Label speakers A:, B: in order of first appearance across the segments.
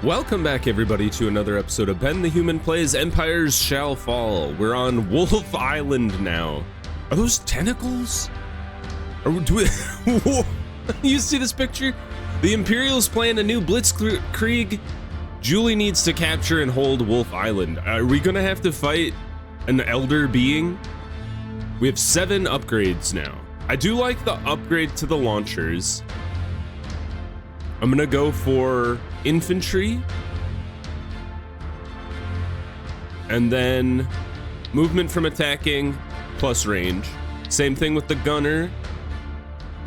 A: Welcome back, everybody, to another episode of Ben the Human Plays Empires Shall Fall. We're on Wolf Island now. Are those tentacles? You see this picture? The Imperials plan a new blitzkrieg. Julie needs to capture and hold Wolf Island. Are we gonna have to fight an elder being? We have 7 upgrades now. I do like the upgrade to the launchers. I'm gonna go for infantry, and then movement from attacking plus range. Same thing with the gunner.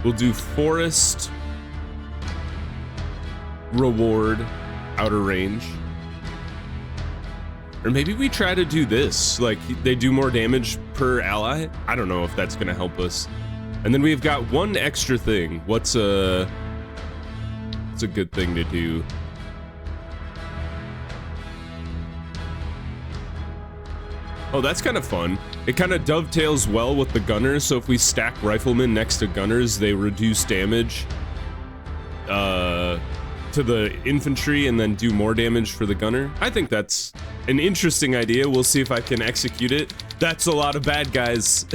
A: We'll do forest, reward, outer range. Or maybe we try to do this, like they do more damage per ally. I don't know if that's gonna help us. And then we've got one extra thing. What's a good thing to do? Oh, that's kind of fun. It kind of dovetails well with the gunners, so if we stack riflemen next to gunners, they reduce damage to the infantry and then do more damage for the gunner. I think that's an interesting idea. We'll see if I can execute it. That's a lot of bad guys.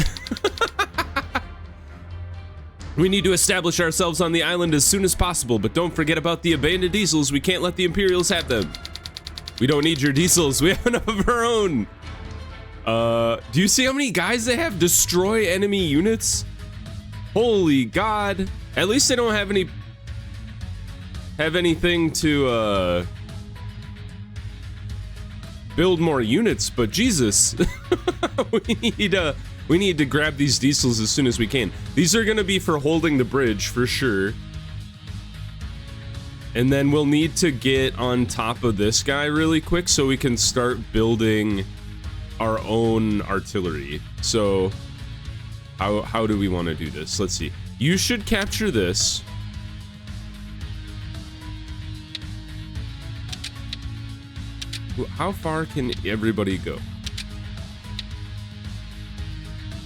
A: We need to establish ourselves on the island as soon as possible, but don't forget about the abandoned diesels. We can't let the Imperials have them. We don't need your diesels. We have enough of our own. Do you see how many guys they have? Destroy enemy units? Holy God. At least they don't have anything to, build more units, but Jesus. We need to grab these diesels as soon as we can. These are gonna be for holding the bridge for sure. And then we'll need to get on top of this guy really quick so we can start building our own artillery. So how do we want to do this? Let's see. You should capture this. How far can everybody go?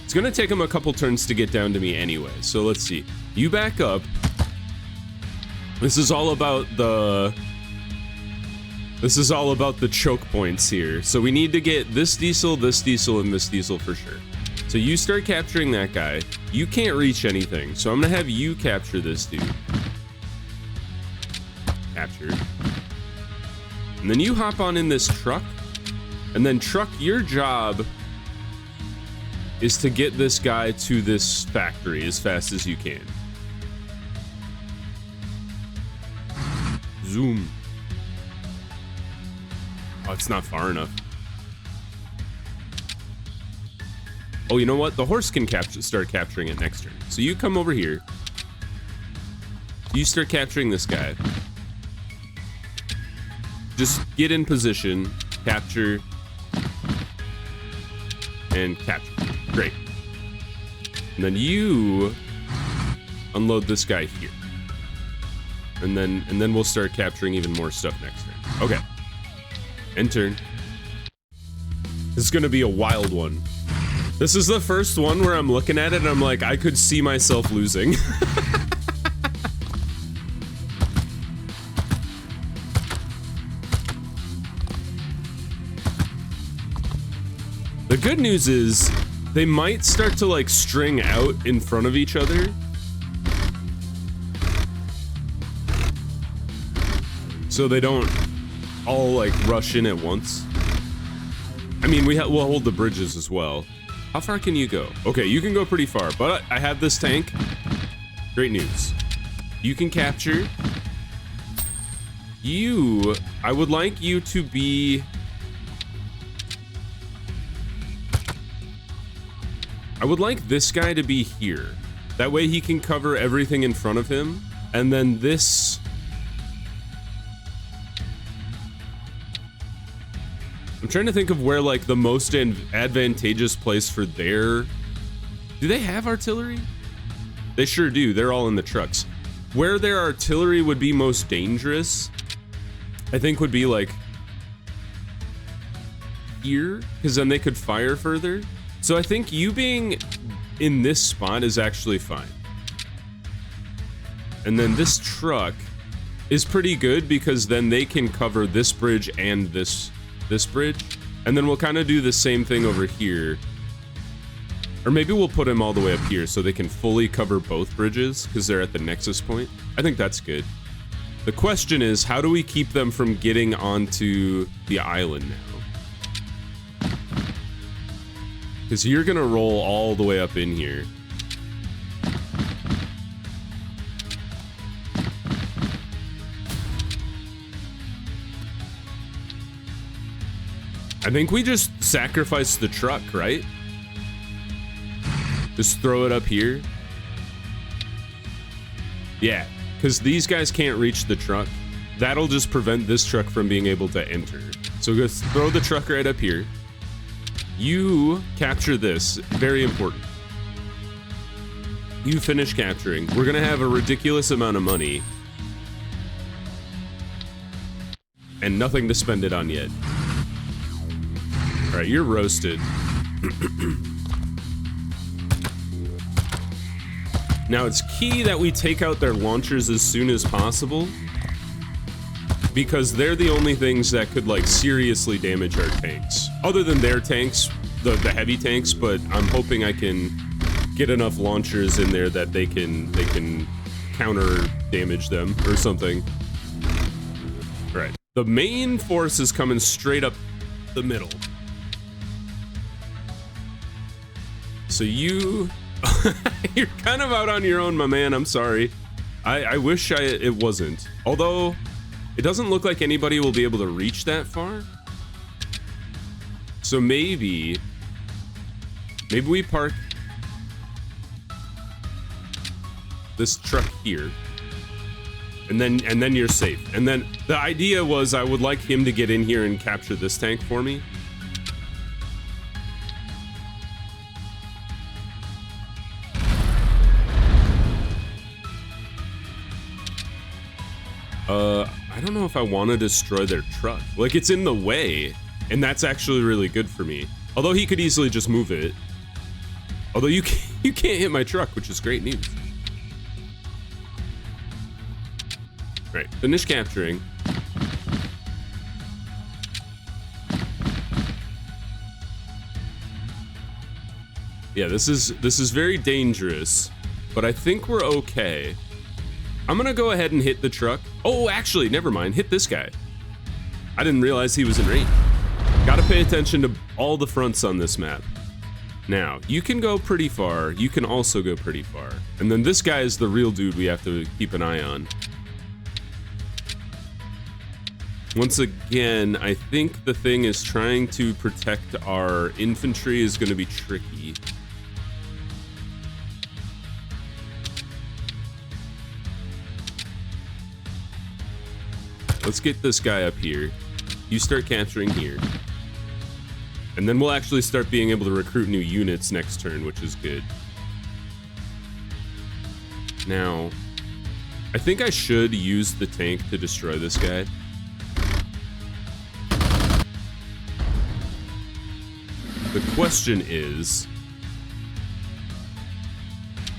A: It's gonna take him a couple turns to get down to me anyway, so let's see. You back up. This is all about the choke points here. So we need to get this diesel, and this diesel for sure. So you start capturing that guy. You can't reach anything, so I'm gonna have you capture this dude. Capture. And then you hop on in this truck, and then truck, your job is to get this guy to this factory as fast as you can. Zoom. Oh, it's not far enough. Oh, you know what? The horse can start capturing it next turn. So you come over here. You start capturing this guy. Just get in position, capture, and capture. Great. And then you unload this guy here. And then we'll start capturing even more stuff next turn. Okay. End turn. This is gonna be a wild one. This is the first one where I'm looking at it and I'm like, I could see myself losing. The good news is they might start to like string out in front of each other. So they don't all like rush in at once. I mean, we'll hold the bridges as well. How far can you go? Okay, you can go pretty far, but I have this tank. Great news. You can capture. I would like you to be... I would like this guy to be here. That way he can cover everything in front of him. And then this... I'm trying to think of where like the most advantageous place for their... Do they have artillery? They sure do. They're all in the trucks. Where their artillery would be most dangerous, I think would be like here, because then they could fire further. So I think you being in this spot is actually fine. And then this truck is pretty good because then they can cover this bridge and this bridge. And then we'll kind of do the same thing over here. Or maybe we'll put them all the way up here so they can fully cover both bridges because they're at the nexus point. I think that's good. The question is, how do we keep them from getting onto the island now? Because you're going to roll all the way up in here. I think we just sacrifice the truck, right? Just throw it up here. Yeah, because these guys can't reach the truck. That'll just prevent this truck from being able to enter. So just throw the truck right up here. You capture this. Very important. You finish capturing. We're going to have a ridiculous amount of money. And nothing to spend it on yet. All right, you're roasted. Now, it's key that we take out their launchers as soon as possible because they're the only things that could, like, seriously damage our tanks. Other than their tanks, the heavy tanks, but I'm hoping I can get enough launchers in there that they can counter damage them or something. All right. The main force is coming straight up the middle. So you're kind of out on your own, my man. I'm sorry. I wish it wasn't. Although, it doesn't look like anybody will be able to reach that far. So maybe we park this truck here. And then you're safe. And then the idea was I would like him to get in here and capture this tank for me. I don't know if I want to destroy their truck. Like, it's in the way, and that's actually really good for me. Although he could easily just move it. Although you can't hit my truck, which is great news. All right, finish capturing. Yeah, this is very dangerous, but I think we're okay. I'm gonna go ahead and hit the truck. Oh, actually, never mind. Hit this guy. I didn't realize he was in range. Gotta pay attention to all the fronts on this map. Now, you can go pretty far. You can also go pretty far. And then this guy is the real dude we have to keep an eye on. Once again, I think the thing is trying to protect our infantry is gonna be tricky. Let's get this guy up here. You start capturing here. And then we'll actually start being able to recruit new units next turn, which is good. Now, I think I should use the tank to destroy this guy. The question is,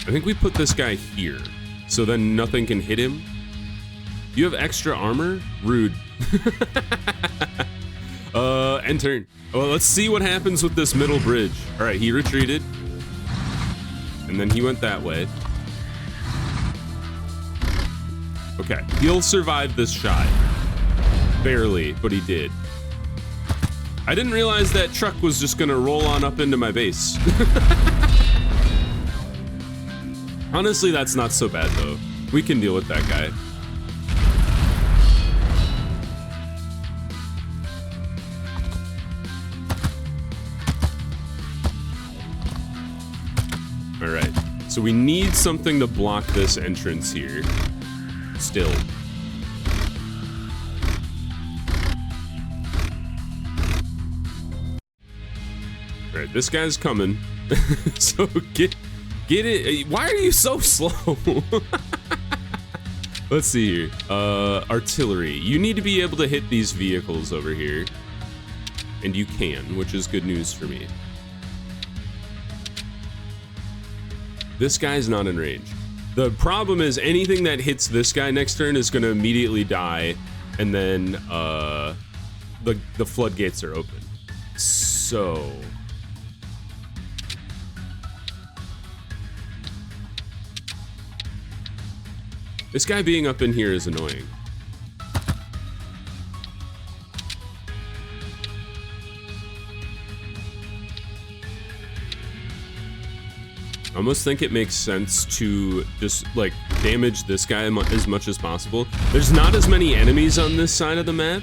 A: I think we put this guy here, so then nothing can hit him. You have extra armor? Rude. End turn. Well, let's see what happens with this middle bridge. All right, he retreated. And then he went that way. Okay, he'll survive this shot. Barely, but he did. I didn't realize that truck was just gonna roll on up into my base. Honestly, that's not so bad, though. We can deal with that guy. All right, so we need something to block this entrance here. Still. All right, this guy's coming. So get it. Why are you so slow? Let's see here. Artillery. You need to be able to hit these vehicles over here. And you can, which is good news for me. This guy's not in range. The problem is anything that hits this guy next turn is going to immediately die, and then the floodgates are open. So this guy being up in here is annoying. I almost think it makes sense to just like damage this guy as much as possible. There's not as many enemies on this side of the map,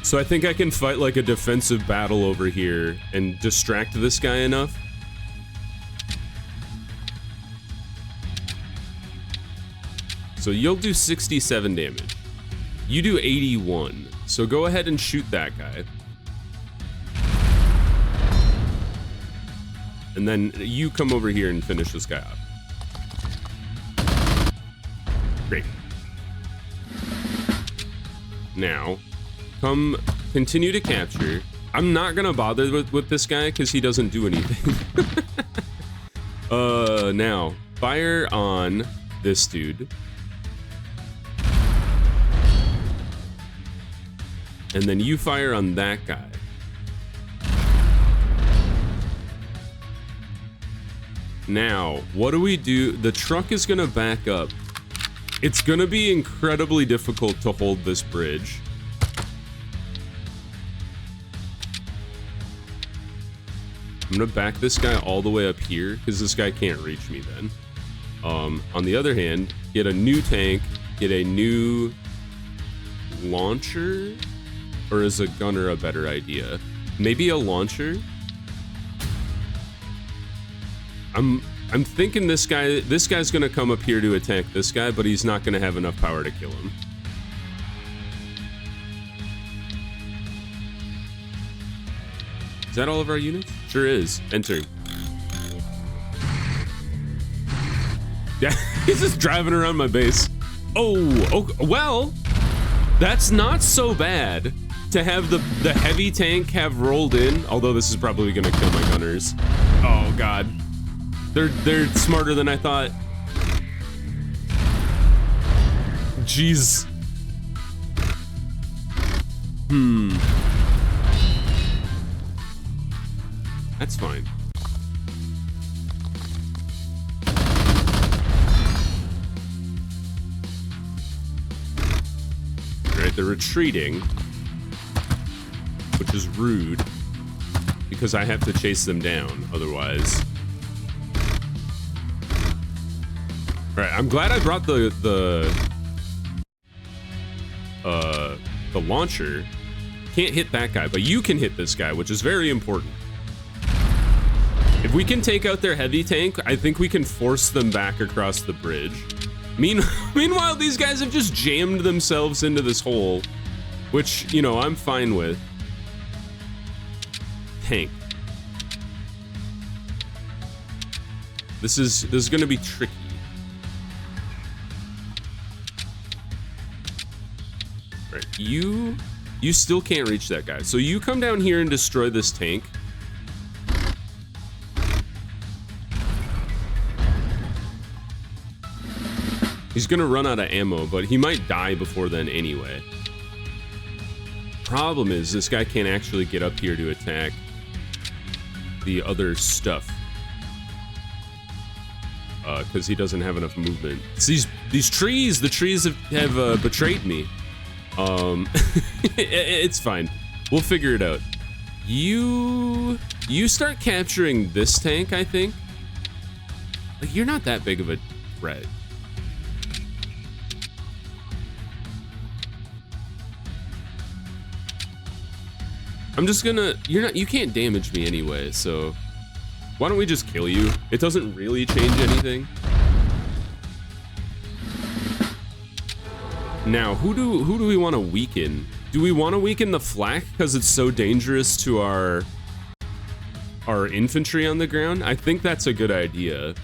A: so I think I can fight like a defensive battle over here and distract this guy enough. So you'll do 67 damage. You do 81. So go ahead and shoot that guy. And then you come over here and finish this guy up. Great. Now, continue to capture. I'm not gonna bother with this guy because he doesn't do anything. Now, fire on this dude. And then you fire on that guy. Now, what do we do? The truck is gonna back up. It's gonna be incredibly difficult to hold this bridge. I'm gonna back this guy all the way up here because this guy can't reach me then. On the other hand, get a new tank, get a new launcher, or is a gunner a better idea? Maybe a launcher? I'm thinking this guy's gonna come up here to attack this guy, but he's not gonna have enough power to kill him. Is that all of our units? Sure is. Enter. Yeah, he's just driving around my base. Oh, well, that's not so bad to have the heavy tank have rolled in, although this is probably gonna kill my gunners. Oh God. They're smarter than I thought. Jeez. That's fine. Alright, they're retreating, which is rude because I have to chase them down otherwise. Alright, I'm glad I brought the launcher. Can't hit that guy, but you can hit this guy, which is very important. If we can take out their heavy tank, I think we can force them back across the bridge. Meanwhile, these guys have just jammed themselves into this hole, which, you know, I'm fine with. Tank. This is gonna be tricky. Right, you still can't reach that guy. So you come down here and destroy this tank. He's gonna run out of ammo, but he might die before then anyway. Problem is, this guy can't actually get up here to attack the other stuff. Because he doesn't have enough movement. It's these trees, the trees have betrayed me. It's fine. We'll figure it out. You start capturing this tank, I think. Like, you're not that big of a threat. I'm just gonna, you can't damage me anyway, so why don't we just kill you? It doesn't really change anything. Now, who do we want to weaken? Do we want to weaken the flak because it's so dangerous to our infantry on the ground? I think that's a good idea.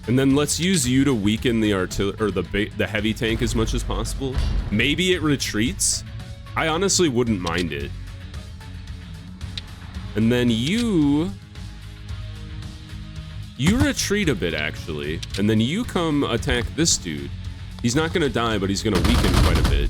A: And then let's use you to weaken the artillery or the heavy tank as much as possible. Maybe it retreats. I honestly wouldn't mind it. And then you You retreat a bit, actually, and then you come attack this dude. He's not gonna die, but he's gonna weaken quite a bit.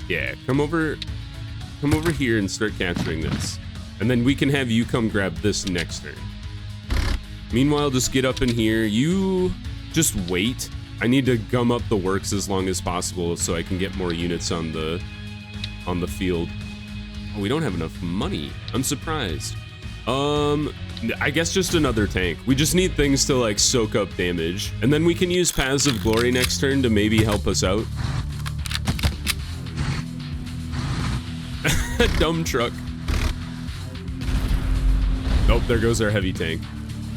A: Yeah, come over here and start capturing this. And then we can have you come grab this next turn. Meanwhile, just get up in here. You just wait. I need to gum up the works as long as possible so I can get more units on the field. Oh, we don't have enough money. I'm surprised. I guess just another tank. We just need things to like soak up damage. And then we can use Paths of Glory next turn to maybe help us out. Dumb truck. Oh, there goes our heavy tank.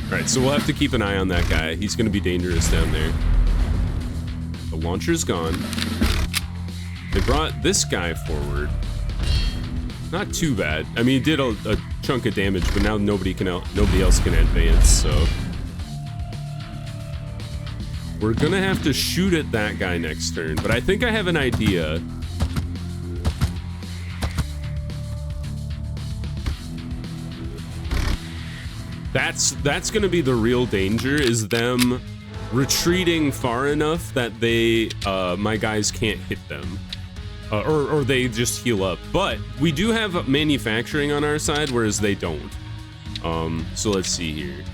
A: All right, so we'll have to keep an eye on that guy. He's going to be dangerous down there. The launcher's gone. They brought this guy forward. Not too bad. I mean, he did a chunk of damage, but now nobody else can advance, so we're gonna have to shoot at that guy next turn. But I think I have an idea. That's gonna be the real danger, is them retreating far enough that my guys can't hit them. Or they just heal up. But we do have manufacturing on our side, whereas they don't. So let's see here.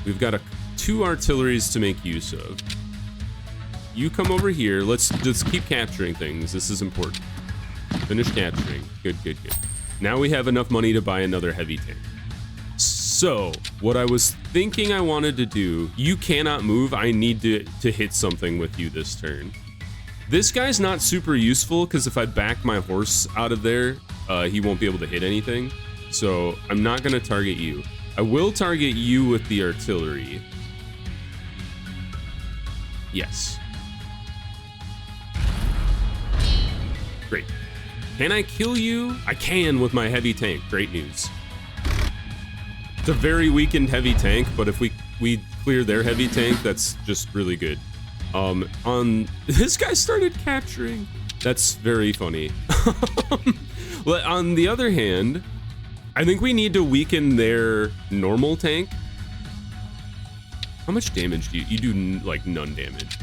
A: We've got 2 artilleries to make use of. You come over here. Let's just keep capturing things. This is important. Finish capturing. Good, good, good. Now we have enough money to buy another heavy tank. So, what I was thinking I wanted to do, you cannot move. I need to hit something with you this turn. This guy's not super useful, because if I back my horse out of there, he won't be able to hit anything. So, I'm not going to target you. I will target you with the artillery. Yes. Great. Can I kill you? I can with my heavy tank. Great news. It's a very weakened heavy tank, but if we clear their heavy tank, that's just really good. This guy started capturing. That's very funny. On the other hand, I think we need to weaken their normal tank. How much damage do you do? Like none damage.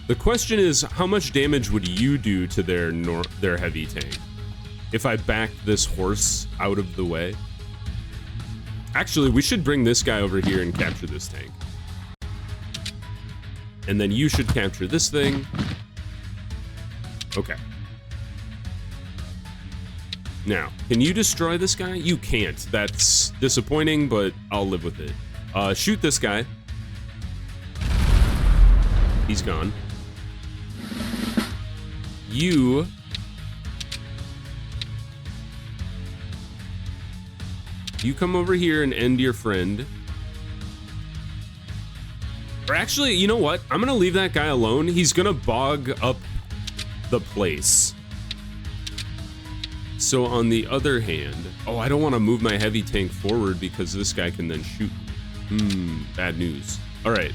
A: The question is, how much damage would you do to their heavy tank if I backed this horse out of the way? Actually, we should bring this guy over here and capture this tank. And then you should capture this thing. Okay. Now, can you destroy this guy? You can't. That's disappointing, but I'll live with it. Shoot this guy. He's gone. You come over here and end your friend. Or actually, you know what? I'm gonna leave that guy alone. He's gonna bog up the place. So on the other hand, oh, I don't want to move my heavy tank forward because this guy can then shoot. Bad news. All right.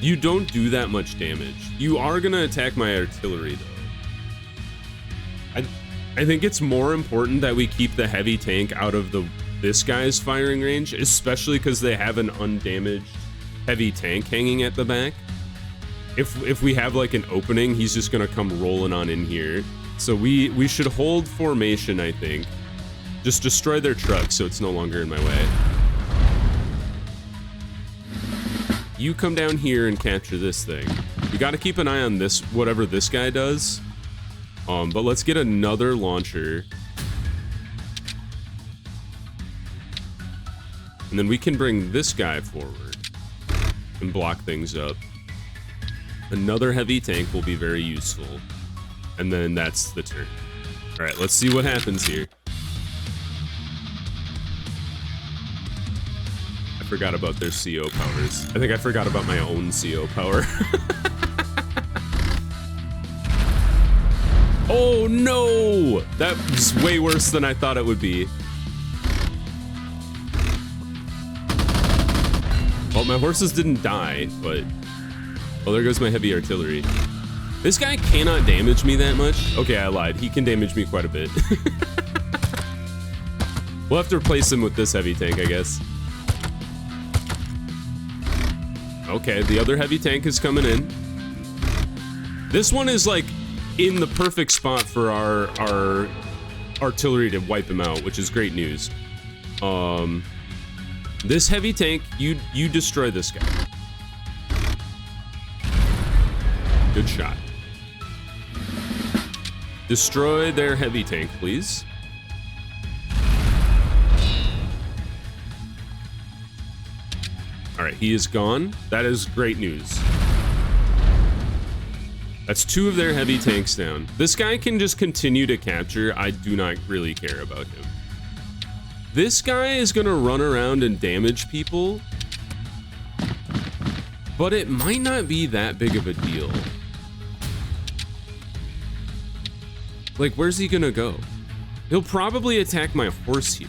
A: You don't do that much damage. You are gonna attack my artillery though. I think it's more important that we keep the heavy tank out of this guy's firing range, especially because they have an undamaged heavy tank hanging at the back. If we have like an opening, he's just gonna come rolling on in here. So we should hold formation, I think. Just destroy their truck so it's no longer in my way. You come down here and capture this thing. You gotta keep an eye on this, whatever this guy does. But let's get another launcher. And then we can bring this guy forward and block things up. Another heavy tank will be very useful. And then that's the turn. All right, let's see what happens here. I forgot about their CO powers. I think I forgot about my own CO power. Oh no! That was way worse than I thought it would be. Well, my horses didn't die, but... Well, there goes my heavy artillery. This guy cannot damage me that much. Okay, I lied. He can damage me quite a bit. We'll have to replace him with this heavy tank, I guess. Okay, the other heavy tank is coming in. This one is like in the perfect spot for our artillery to wipe him out, which is great news. This heavy tank, you destroy this guy. Good shot. Destroy their heavy tank, please. All right, he is gone. That is great news. That's 2 of their heavy tanks down. This guy can just continue to capture. I do not really care about him. This guy is gonna run around and damage people, but it might not be that big of a deal. Like, where's he gonna go? He'll probably attack my horse here.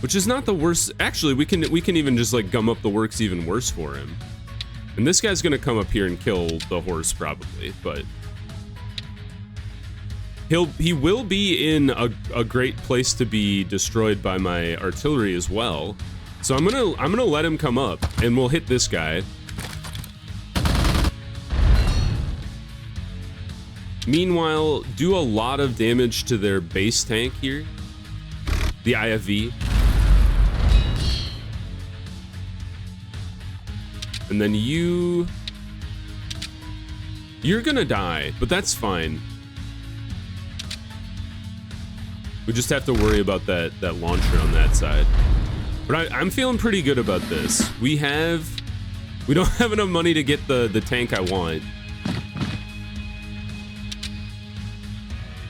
A: Which is not the worst. Actually, we can even just like gum up the works even worse for him. And this guy's gonna come up here and kill the horse probably, but he will be in a great place to be destroyed by my artillery as well. So I'm gonna let him come up and we'll hit this guy. Meanwhile, do a lot of damage to their base tank here, the IFV. And then you're gonna die, but that's fine. We just have to worry about that launcher on that side. But I'm feeling pretty good about this. We don't have enough money to get the tank I want.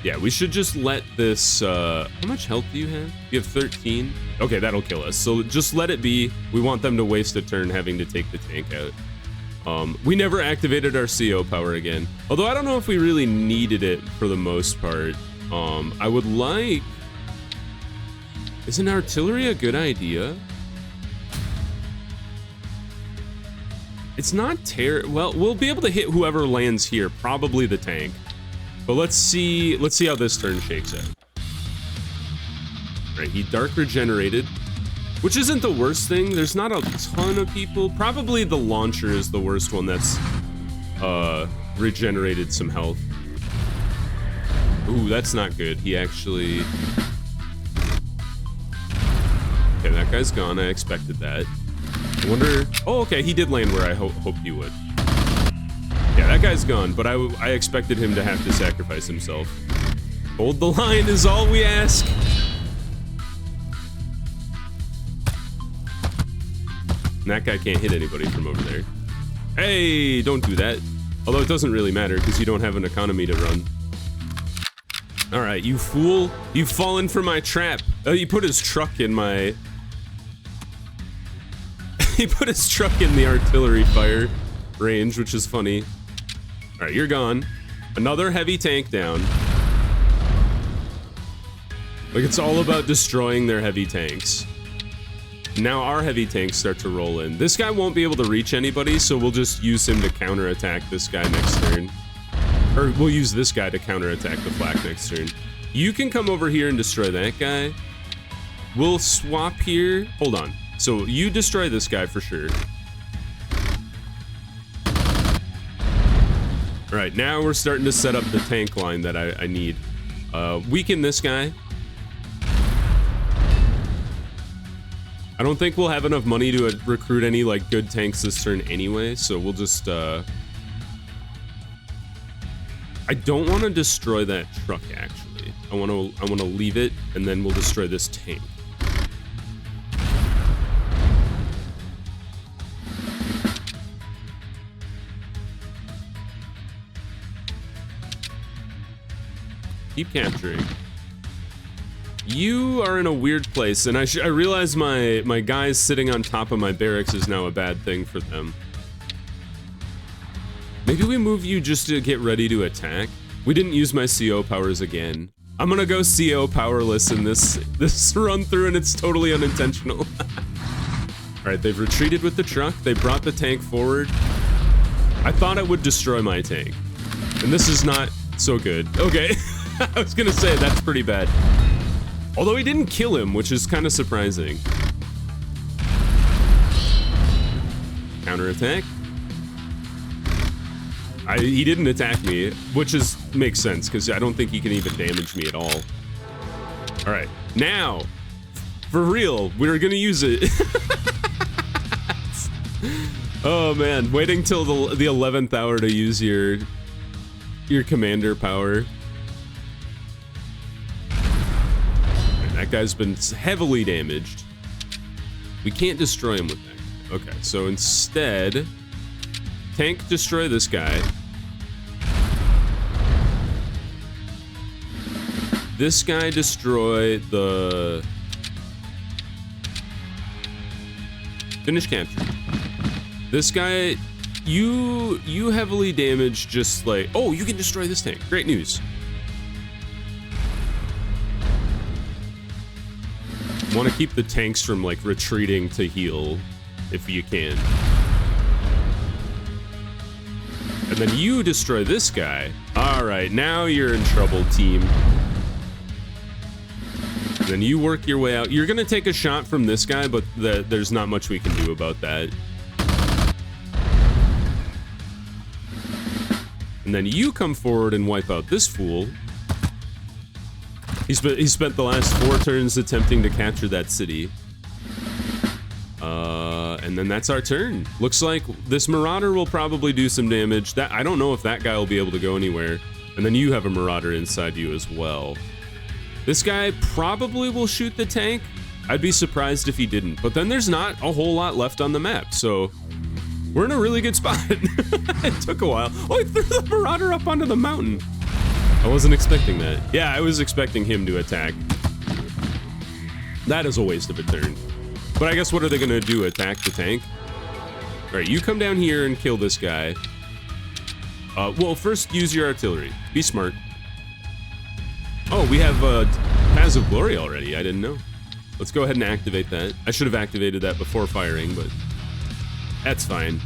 A: Yeah, we should just let this, how much health do you have? You have 13? Okay, that'll kill us. So just let it be. We want them to waste a turn having to take the tank out. We never activated our CO power again. Although I don't know if we really needed it for the most part. I would like... Is an artillery a good idea? It's not well, we'll be able to hit whoever lands here, probably the tank. But let's see how this turn shakes out. Right, he dark regenerated, which isn't the worst thing. There's not a ton of people. Probably the launcher is the worst one that's regenerated some health. Ooh, that's not good. He actually... Okay, that guy's gone. I expected that. I wonder... Oh, okay, he did land where I hoped he would. Yeah, that guy's gone, but I expected him to have to sacrifice himself. Hold the line is all we ask. And that guy can't hit anybody from over there. Hey, don't do that. Although it doesn't really matter because you don't have an economy to run. All right, you fool. You've fallen for my trap. Oh, he put his truck in my... He put his truck in the artillery fire range, which is funny. All right, you're gone. Another heavy tank down. Like, it's all about destroying their heavy tanks. Now our heavy tanks start to roll in. This guy won't be able to reach anybody, so we'll just use him to counterattack this guy next turn. Or we'll use this guy to counterattack the flak next turn. You can come over here and destroy that guy. We'll swap here. Hold on. So you destroy this guy for sure. All right, now we're starting to set up the tank line that I need. Weaken this guy. I don't think we'll have enough money to recruit any like good tanks this turn anyway, so we'll just... I don't want to destroy that truck actually. I want to leave it, and then we'll destroy this tank. Keep capturing. You are in a weird place, and I realize my guys sitting on top of my barracks is now a bad thing for them. Maybe we move you just to get ready to attack. We didn't use my CO powers again. I'm gonna go CO powerless in this run through, and it's totally unintentional. All right, they've retreated with the truck. They brought the tank forward. I thought it would destroy my tank. And this is not so good. Okay, I was gonna say that's pretty bad. Although he didn't kill him, which is kind of surprising. Counterattack. He didn't attack me, which makes sense because I don't think he can even damage me at all. All right, now, for real, we're gonna use it. Oh man, waiting till the 11th hour to use your commander power. That guy's been heavily damaged. We can't destroy him with that. Okay, so instead, tank destroy this guy. This guy destroy the... Finish capture. This guy, you heavily damage just like... Oh, you can destroy this tank. Great news. Want to keep the tanks from like retreating to heal if you can. And then you destroy this guy. All right, now you're in trouble, team. And then you work your way out. You're gonna take a shot from this guy, but there's not much we can do about that. And then you come forward and wipe out this fool. He spent the last 4 turns attempting to capture that city. And then that's our turn. Looks like this Marauder will probably do some damage. I don't know if that guy will be able to go anywhere. And then you have a Marauder inside you as well. This guy probably will shoot the tank. I'd be surprised if he didn't. But then there's not a whole lot left on the map, so we're in a really good spot. It took a while. Oh, he threw the Marauder up onto the mountain. I wasn't expecting that. Yeah, I was expecting him to attack. That is a waste of a turn. But I guess what are they gonna do, attack the tank? All right, you come down here and kill this guy. Well, first use your artillery. Be smart. Oh, we have Paths of Glory already. I didn't know. Let's go ahead and activate that. I should have activated that before firing, but that's fine.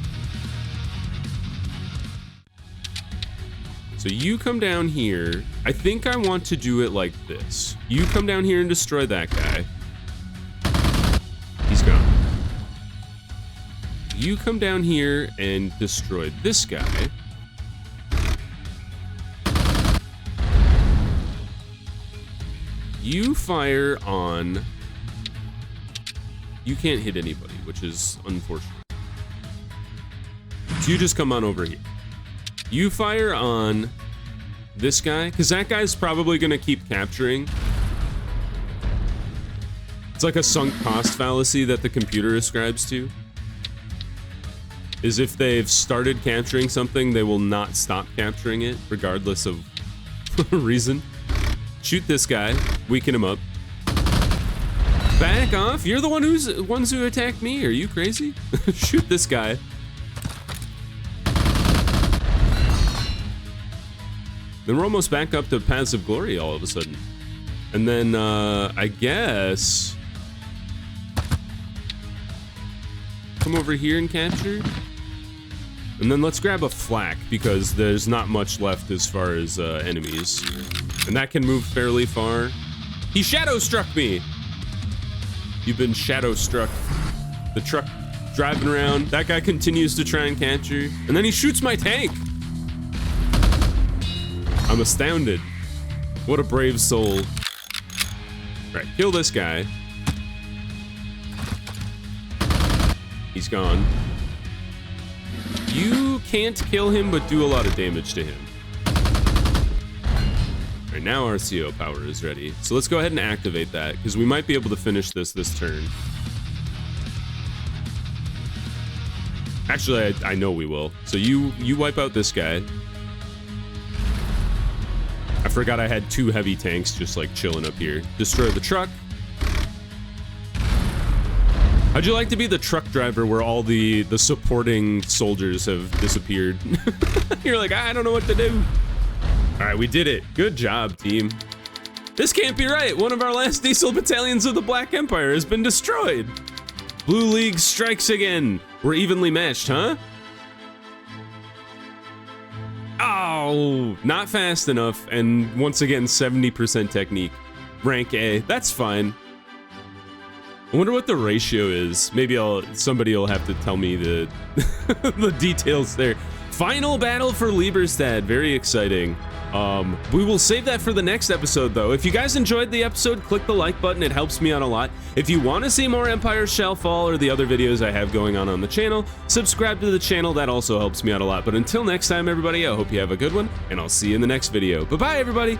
A: So you come down here. I think I want to do it like this. You come down here and destroy that guy. He's gone. You come down here and destroy this guy. You fire on... You can't hit anybody, which is unfortunate. So you just come on over here. You fire on this guy, because that guy's probably going to keep capturing. It's like a sunk cost fallacy that the computer ascribes to. Is if they've started capturing something, they will not stop capturing it, regardless of reason. Shoot this guy, weaken him up. Back off, you're the ones who attacked me, are you crazy? Shoot this guy. Then we're almost back up to Paths of Glory all of a sudden. And then, I guess... Come over here and capture. And then let's grab a flak, because there's not much left as far as enemies. And that can move fairly far. He shadow struck me! You've been shadow struck. The truck driving around. That guy continues to try and capture. And then he shoots my tank! I'm astounded. What a brave soul. Alright, kill this guy. He's gone. You can't kill him, but do a lot of damage to him. Alright, now our CO power is ready. So let's go ahead and activate that, because we might be able to finish this turn. Actually, I know we will. So you wipe out this guy. I forgot I had 2 heavy tanks just like chilling up here. Destroy the truck. How'd you like to be the truck driver where all the supporting soldiers have disappeared? You're like, I don't know what to do. All right, we did it. Good job, team. This can't be right. One of our last diesel battalions of the Black Empire has been destroyed. Blue League strikes again. We're evenly matched, huh? Oh, not fast enough. And once again, 70% technique. Rank A. That's fine. I wonder what the ratio is. Maybe somebody will have to tell me the the details there. Final battle for Lieberstadt. Very exciting. We will save that for the next episode, though. If you guys enjoyed the episode, click the like button. It helps me out a lot. If you want to see more Empire Shall Fall or the other videos I have going on the channel, subscribe to the channel. That also helps me out a lot. But until next time, everybody, I hope you have a good one, and I'll see you in the next video. Bye-bye, everybody!